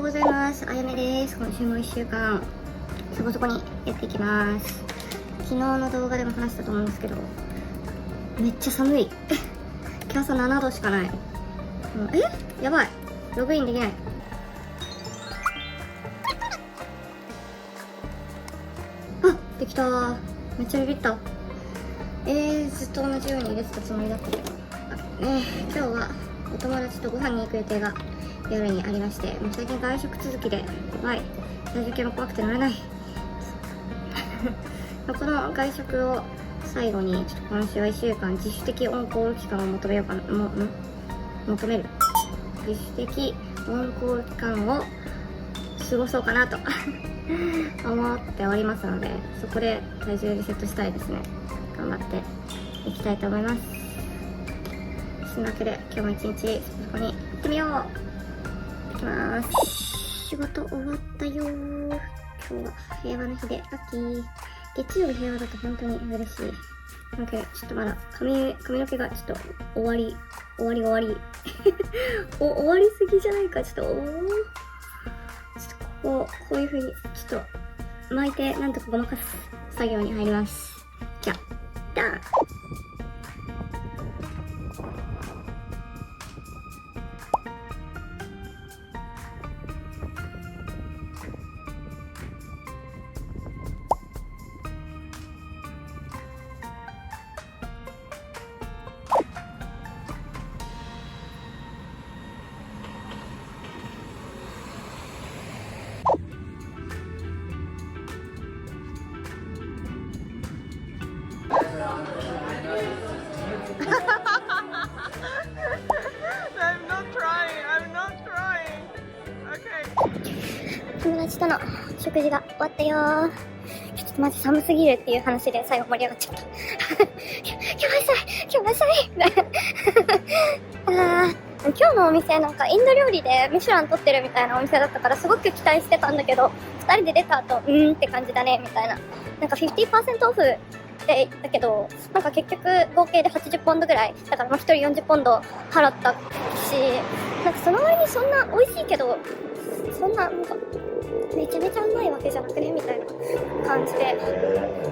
ようございます。あやめです。今週も1週間そこそこにやっていきます。昨日の動画でも話したと思うんですけど、めっちゃ寒い今日朝7度しかない。やばい、ログインできない。あ、できたー。めっちゃビビった。ずっと同じように入れてたつもりだったけど、今日はお友達とご飯に行く予定が夜にありまして、もう最近外食続きでやばい、体重計も怖くて乗れないこの外食を最後にちょっと今週は1週間自主的オンコール期間を求める自主的オンコール期間を過ごそうかなと思っておりますので、そこで体重リセットしたいですね。頑張っていきたいと思います。そんなわけで今日も一日そこに行ってみよう。行きます。仕事終わったよー。今日は平和の日でラッキー。月曜日平和だと本当に嬉しい。なんかちょっとまだ髪の毛がちょっと終わり終わりすぎじゃないか。ちょっとこういう風にちょっと巻いてなんとかごまかす作業に入ります。じゃあダーン。友達との食事が終わったよー。ちょっとマジ寒すぎるっていう話で最後盛り上がっちゃった今日はさい今日のお店なんかインド料理でミシュラン取ってるみたいなお店だったからすごく期待してたんだけど、2人で出た後って感じだねみたいな、なんか 50% オフって言ったけど、なんか結局合計で80ポンドぐらいだから、1人40ポンド払ったし、なんかその割にそんな美味しいけどそんななんかめちゃめちゃうまいわけじゃなくねみたいな感じで、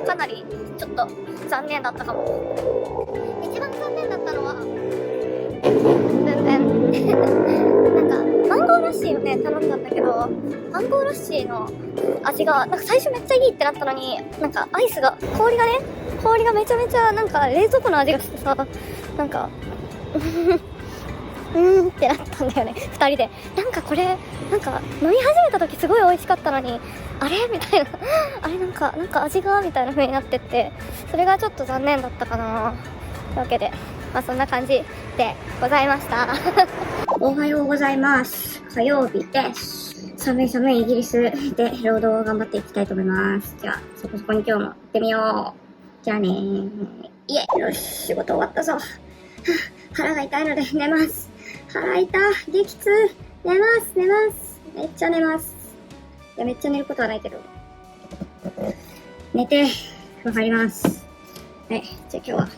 かなりちょっと残念だったかも。一番残念だったのは全然なんかマンゴーラッシーをね頼んだんだけど、マンゴーラッシーの味がなんか最初めっちゃいいってなったのに、なんかアイスが氷がめちゃめちゃなんか冷蔵庫の味がしてさ、なんかってなったんだよね、2人で。なんかこれなんか飲み始めた時すごい美味しかったのに、あれみたいなあれなんか味がみたいな風になってって、それがちょっと残念だったかな。というわけでそんな感じでございましたおはようございます。火曜日です。寒いイギリスで労働を頑張っていきたいと思います。じゃあそこそこに今日も行ってみよう。じゃあねー。よし、仕事終わったぞ。腹が痛いので寝ます。腹痛、激痛、寝ます。めっちゃ寝ます。いや、めっちゃ寝ることはないけど。寝て、風呂入ります。はい、じゃあ今日は、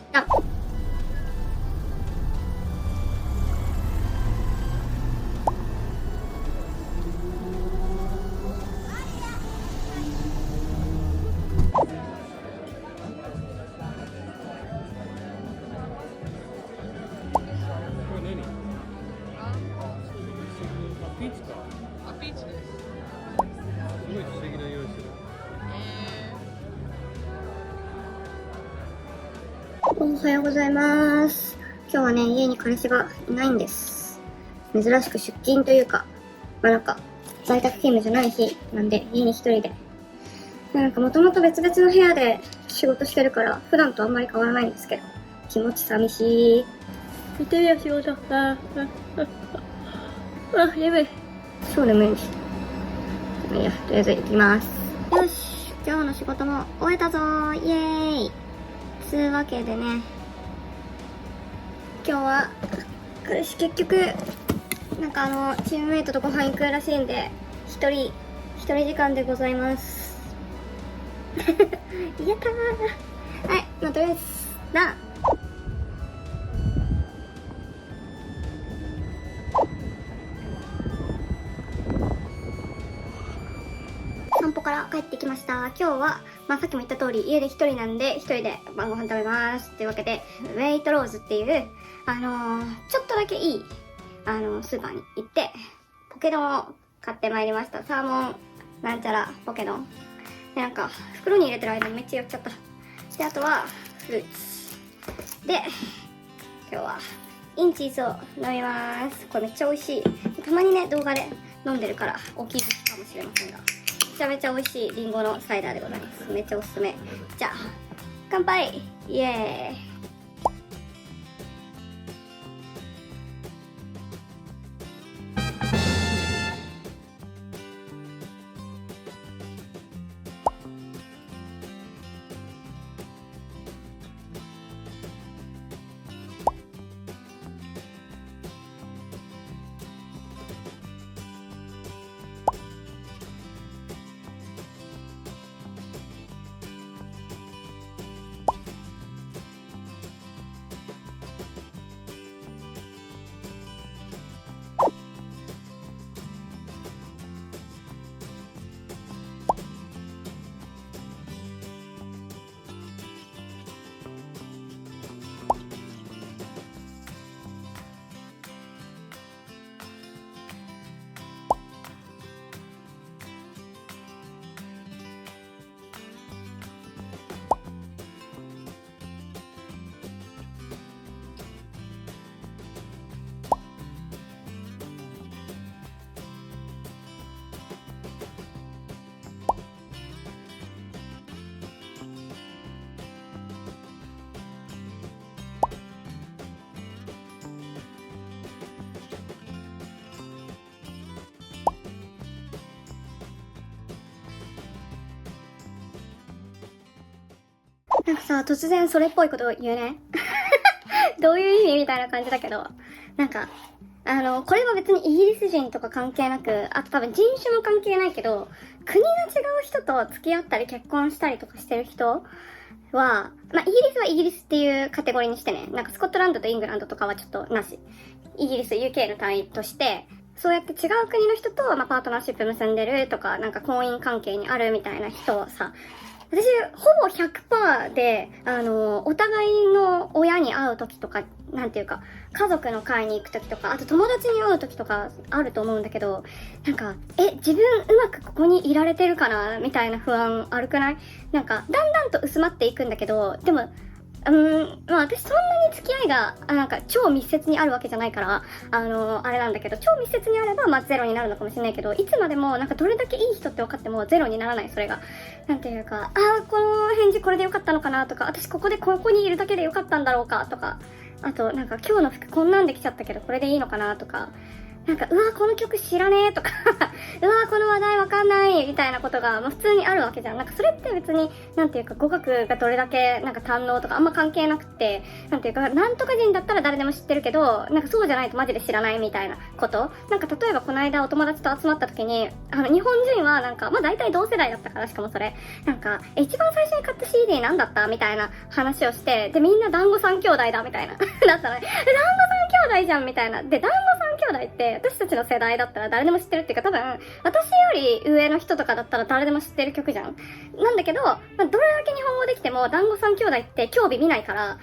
ピーチか。あ、ピーチです。すごい不思議な匂いする。おはようございます。今日はね、家に彼氏がいないんです。珍しく出勤というか、なんか、在宅勤務じゃない日なんで、家に一人で。なんかもともと別々の部屋で仕事してるから、普段とあんまり変わらないんですけど、気持ち寂しい。見てるよ、仕事。やばい。超眠いんです。いや、とりあえず行きます。よし、今日の仕事も終えたぞー。イエーイ。つうわけでね、今日は彼氏結局なんかチームメイトとご飯行くらしいんで、一人時間でございますやったー。はい、とりあえずだ。帰ってきました。今日は、さっきも言った通り、家で一人なんで、一人で晩ご飯食べます。というわけで、ウェイトローズっていう、ちょっとだけいい、スーパーに行って、ポケ丼を買ってまいりました。サーモン、なんちゃら、ポケ丼。で、なんか、袋に入れてる間にめっちゃ酔っちゃった。で、あとは、フルーツ。で、今日は、インチーズを飲みます。これめっちゃ美味しい。たまにね、動画で飲んでるから、お気づきかもしれませんが。めちゃめちゃ美味しいリンゴのサイダーでございます。めっちゃおすすめ。じゃあ、乾杯イエーイ。なんかさ、突然それっぽいことを言うね。どういう意味みたいな感じだけど、なんか、これは別にイギリス人とか関係なく、あと多分人種も関係ないけど、国が違う人と付き合ったり結婚したりとかしてる人は、イギリスはイギリスっていうカテゴリーにしてね、なんかスコットランドとイングランドとかはちょっとなし。イギリス、UK の単位として、そうやって違う国の人と、パートナーシップ結んでるとか、なんか婚姻関係にあるみたいな人はさ、私、ほぼ 100% で、お互いの親に会う時とか、なんていうか、家族の会に行く時とか、あと友達に会う時とかあると思うんだけど、なんか、自分うまくここにいられてるかなみたいな不安あるくない？なんか、だんだんと薄まっていくんだけど、でも、私そんなに付き合いが、なんか超密接にあるわけじゃないから、あれなんだけど、超密接にあれば、ゼロになるのかもしれないけど、いつまでも、なんかどれだけいい人って分かってもゼロにならない、それが。なんていうか、この返事これでよかったのかなとか、私ここにいるだけでよかったんだろうかとか、あと、なんか今日の服こんなんできちゃったけど、これでいいのかなとか、なんか、うわ、この曲知らねえとか、うわ、この話題わかんないみたいなことが、普通にあるわけじゃん。なんかそれって別に、なんていうか、語学がどれだけ、なんか堪能とかあんま関係なくて、なんていうか、なんとか人だったら誰でも知ってるけど、なんかそうじゃないとマジで知らないみたいなこと。なんか例えばこの間お友達と集まった時に、日本人はなんか、大体同世代だったから、しかもそれ、なんか、一番最初に買った CD なんだったみたいな話をして、で、みんな団子三兄弟だみたいな。だったらね、団子三兄弟じゃんみたいな。で、団子三兄弟って、私たちの世代だったら誰でも知ってるっていうか、多分私より上の人とかだったら誰でも知ってる曲じゃん。なんだけど、どれだけ日本語できても団子三兄弟って興味見ないから、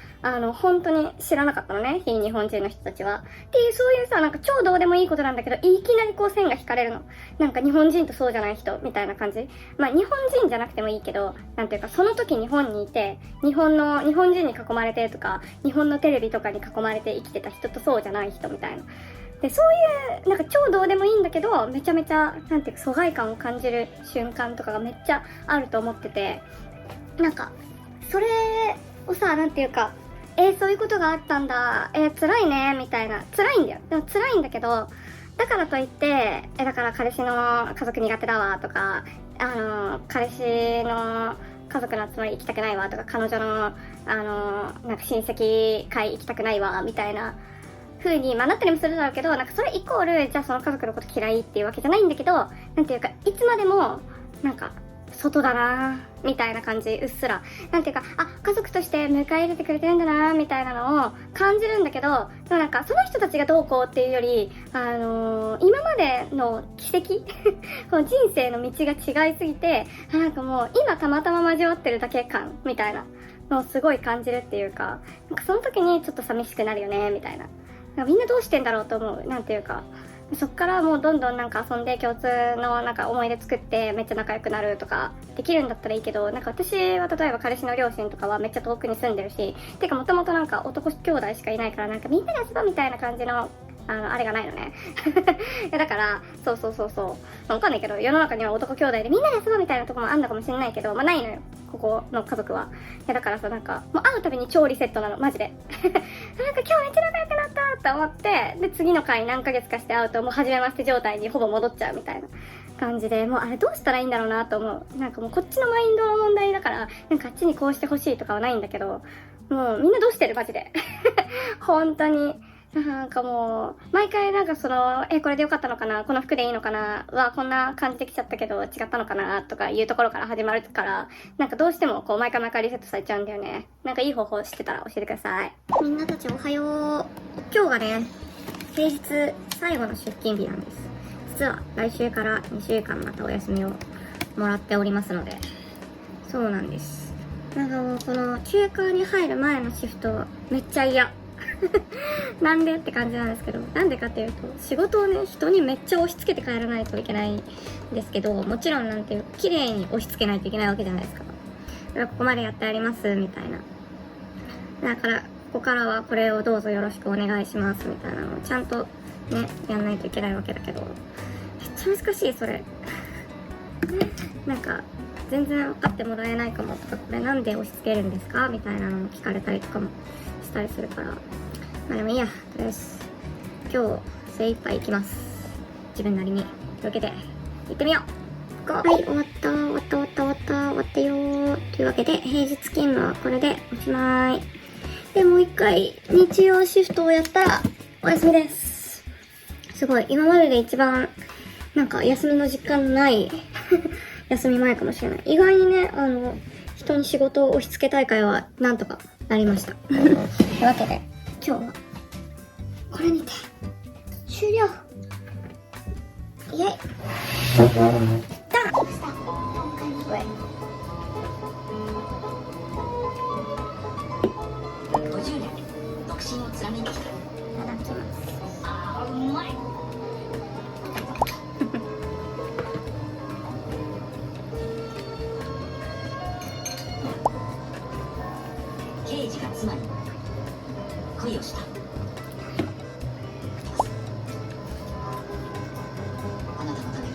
本当に知らなかったのね、非日本人の人たちは。っていう、そういうさ、なんか超どうでもいいことなんだけど、いきなりこう線が引かれるの。なんか日本人とそうじゃない人みたいな感じ。日本人じゃなくてもいいけど、なんていうか、その時日本にいて、日本人に囲まれてとか、日本のテレビとかに囲まれて生きてた人とそうじゃない人みたいな。で、そういう、なんか超どうでもいいんだけど、めちゃめちゃ、なんていうか、疎外感を感じる瞬間とかがめっちゃあると思ってて、なんか、それをさ、なんていうか、そういうことがあったんだ、辛いね、みたいな。辛いんだよ。でも辛いんだけど、だからといって、だから彼氏の家族苦手だわ、とか、彼氏の家族の集まり行きたくないわ、とか、彼女の、なんか親戚会行きたくないわ、みたいな、風に、なったりもするだろうけど、なんかそれイコール、じゃあその家族のこと嫌いっていうわけじゃないんだけど、なんていうか、いつまでも、なんか、外だなみたいな感じ、うっすら。なんていうか、あ、家族として迎え入れてくれてるんだなみたいなのを感じるんだけど、でもなんかその人たちがどうこうっていうより、今までの奇跡この人生の道が違いすぎて、なんかもう今たまたま交わってるだけ感みたいなのをすごい感じるっていうか、なんかその時にちょっと寂しくなるよねみたいな。なんかみんなどうしてんだろうと思う。なんていうか。そっからもうどんどんなんか遊んで共通のなんか思い出作ってめっちゃ仲良くなるとかできるんだったらいいけど、なんか私は例えば彼氏の両親とかはめっちゃ遠くに住んでるし、てかもともとなんか男兄弟しかいないから、なんかみんなで遊ぼうみたいな感じのあれがないのね。いやだから、そうわかんないけど、世の中には男兄弟でみんなで遊ぼうみたいなとこもあんのかもしれないけど、まあないのよ。ここの家族は。いやだからさ、なんか、もう会うたびに超リセットなの、マジで。なんか今日めっちゃ仲良くなったって思って、で、次の回何ヶ月かして会うともう初めまして状態にほぼ戻っちゃうみたいな感じで、もうあれどうしたらいいんだろうなと思う。なんかもうこっちのマインドの問題だから、なんかあっちにこうしてほしいとかはないんだけど、もうみんなどうしてるマジで。本当に。なんかもう、毎回なんかこれでよかったのかな、この服でいいのかな、こんな感じで来ちゃったけど違ったのかな、とかいうところから始まるから、なんかどうしてもこう毎回リセットされちゃうんだよね。なんかいい方法知ってたら教えてください。みんなたちおはよう。今日がね、平日最後の出勤日なんです。実は来週から2週間またお休みをもらっておりますので、そうなんです。なんかもうこの休暇に入る前のシフトめっちゃ嫌。なんでって感じなんですけど、なんでかっていうと、仕事をね、人にめっちゃ押し付けて帰らないといけないんですけど、もちろんなんていう、綺麗に押し付けないといけないわけじゃないですか。だからここまでやってあります、みたいな。だから、ここからはこれをどうぞよろしくお願いします、みたいなのをちゃんとね、やんないといけないわけだけど、めっちゃ難しい、それ。なんか、全然分かってもらえないかもとか、これなんで押し付けるんですかみたいなのも聞かれたりとかもしたりするから、まあでもいいや、とりあえず今日精一杯いきます、自分なりに。というわけで行ってみよう。はい、終わったよー。というわけで平日勤務はこれでおしまいで、もう一回日曜シフトをやったらお休みです。すごい、今までで一番なんか休みの時間ない休み前かもしれない。意外にね、人に仕事を押し付け大会はなんとかなりました。というわけで今日はこれにて終了。イエイ。だ。50年独身を貫いてきた。いただきます。あー、うまい。刑事が妻に恋をした。あなたのために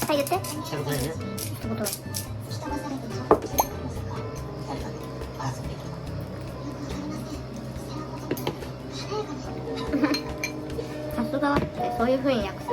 はい、言って。したことないね。したことない。さすがってそういう風に訳す。